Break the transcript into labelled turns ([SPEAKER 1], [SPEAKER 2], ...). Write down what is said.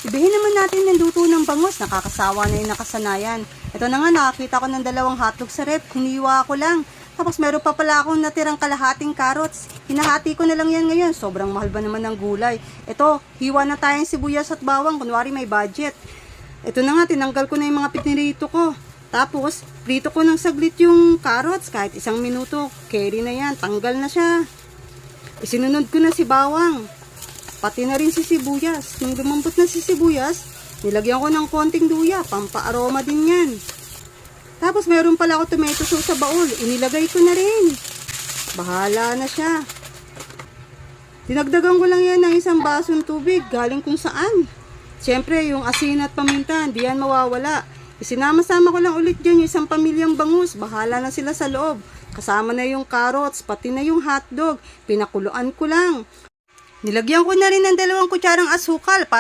[SPEAKER 1] Ibihin naman natin ng luto ng bangus, nakakasawa na yung nakasanayan. Ito na nga, nakakita ko ng 2 hotdog sa rep, hiniwa ko lang. Tapos meron pa pala akong natirang kalahating carrots. Hinahati ko na lang yan ngayon, sobrang mahal ba naman ng gulay. Ito, hiwa na tayong sibuyas at bawang, kunwari may budget. Ito na nga, tinanggal ko na yung mga pinirito ko. Tapos, prito ko ng saglit yung carrots, kahit 1 minuto, carry na yan, tanggal na siya. Isinunod ko na si bawang. Pati na rin si sibuyas. Nung lumambot na si sibuyas, nilagyan ko ng konting luya. Pampa-aroma din yan. Tapos meron pala ako tomato sauce sa baul. Inilagay ko na rin. Bahala na siya. Dinagdagan ko lang yan ng 1 basong tubig. Galing kung saan. Siyempre, yung asin at paminta, hindi yan mawawala. Isinama-sama ko lang ulit dyan yung 1 pamilyang bangus. Bahala na sila sa loob. Kasama na yung carrots, pati na yung hotdog. Pinakuluan ko lang. Nilagyan ko na rin ng 2 kutsarang asukal para